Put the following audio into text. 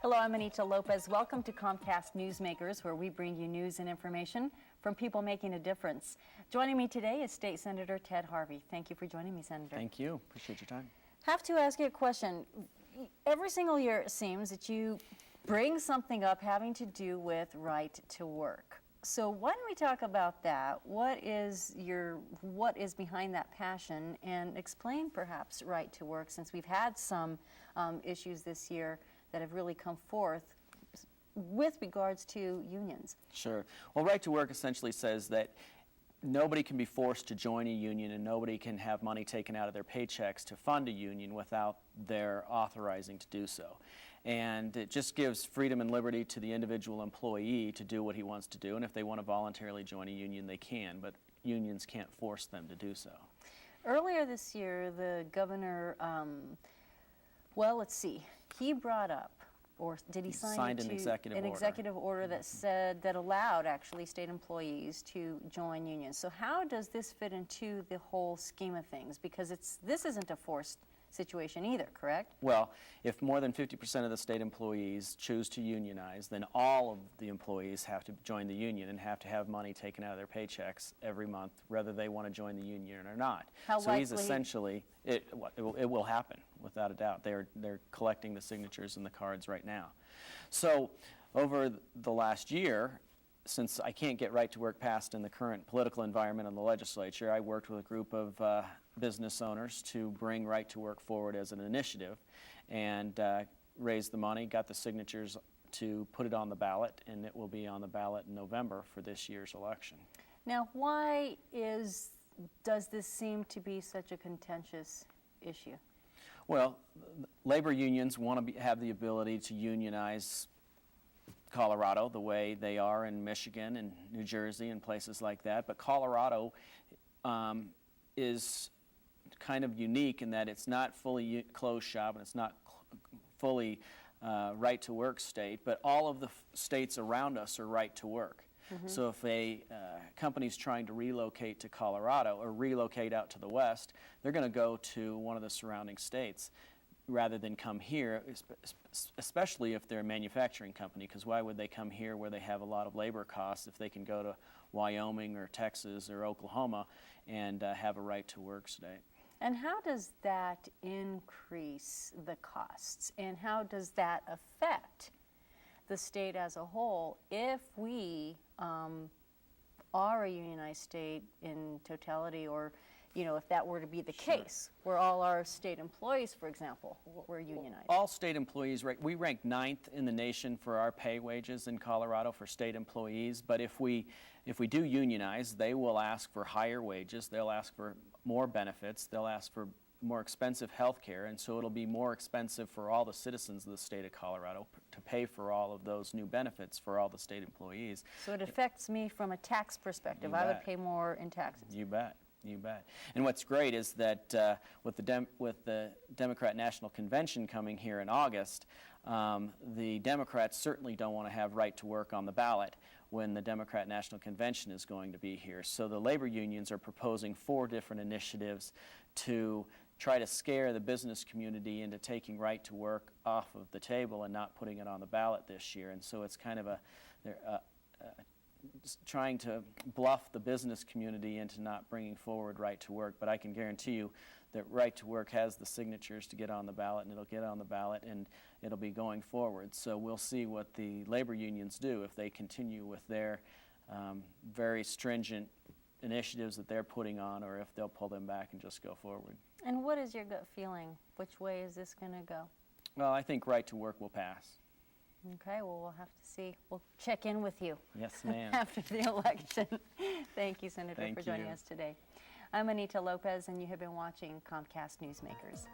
Hello, I'm Anita Lopez. Welcome to Comcast Newsmakers, where we bring you news and information from people making a difference. Joining me today is State Senator Ted Harvey. Thank you for joining me, Senator. Thank you. Appreciate your time. Have to ask you a question. Every single year it seems that you bring something up having to do with right to work. So why don't we talk about that? What is behind that passion, and explain perhaps right to work, since we've had some issues this year that have really come forth with regards to unions. Sure. Well, right to work essentially says that nobody can be forced to join a union, and nobody can have money taken out of their paychecks to fund a union without their authorizing to do so. And it just gives freedom and liberty to the individual employee to do what he wants to do, and if they want to voluntarily join a union, they can, but unions can't force them to do so. Earlier this year, the governor, well, let's see, he brought up, or did he sign an executive order that said, that allowed actually state employees to join unions. So how does this fit into the whole scheme of things? Because this isn't a forced situation either, correct? Well, if more than 50% of the state employees choose to unionize, then all of the employees have to join the union and have to have money taken out of their paychecks every month, whether they want to join the union or not. How so he's essentially, it will happen, without a doubt. They're collecting the signatures and the cards right now. So over the last year, since I can't get right to work passed in the current political environment in the legislature, I worked with a group of business owners to bring right to work forward as an initiative, and raised the money, got the signatures to put it on the ballot, and it will be on the ballot in November for this year's election. Now, why does this seem to be such a contentious issue? Well, labor unions want to have the ability to unionize Colorado the way they are in Michigan and New Jersey and places like that, but Colorado is kind of unique in that it's not fully closed shop, and it's not fully right to work state, but all of the states around us are right to work. Mm-hmm. So if a company's trying to relocate to Colorado or relocate out to the west, they're going to go to one of the surrounding states rather than come here, especially if they're a manufacturing company, because why would they come here where they have a lot of labor costs if they can go to Wyoming or Texas or Oklahoma and have a right to work state? And how does that increase the costs, and how does that affect the state as a whole if we are a unionized state in totality, or if that were to be the case, where all our state employees, for example, were unionized? All state employees, we rank 9th in the nation for our pay wages in Colorado for state employees, but if we do unionize, they will ask for higher wages, they'll ask for more benefits, they'll ask for more expensive health care, and so it'll be more expensive for all the citizens of the state of Colorado to pay for all of those new benefits for all the state employees. So it affects me from a tax perspective. I would pay more in taxes. You bet. You bet. And what's great is that with the Democrat National Convention coming here in August, the Democrats certainly don't want to have right to work on the ballot when the Democrat National Convention is going to be here. So the labor unions are proposing 4 different initiatives to try to scare the business community into taking right to work off of the table and not putting it on the ballot this year. And so it's kind of trying to bluff the business community into not bringing forward right to work. But I can guarantee you that right to work has the signatures to get on the ballot, and it'll get on the ballot, and it'll be going forward. So we'll see what the labor unions do, if they continue with their very stringent initiatives that they're putting on, or if they'll pull them back and just go forward. And what is your gut feeling? Which way is this going to go? Well, I think right to work will pass. Okay, well, we'll have to see. We'll check in with you. Yes, ma'am. After the election. Thank you, Senator, for joining us today. I'm Anita Lopez, and you have been watching Comcast Newsmakers.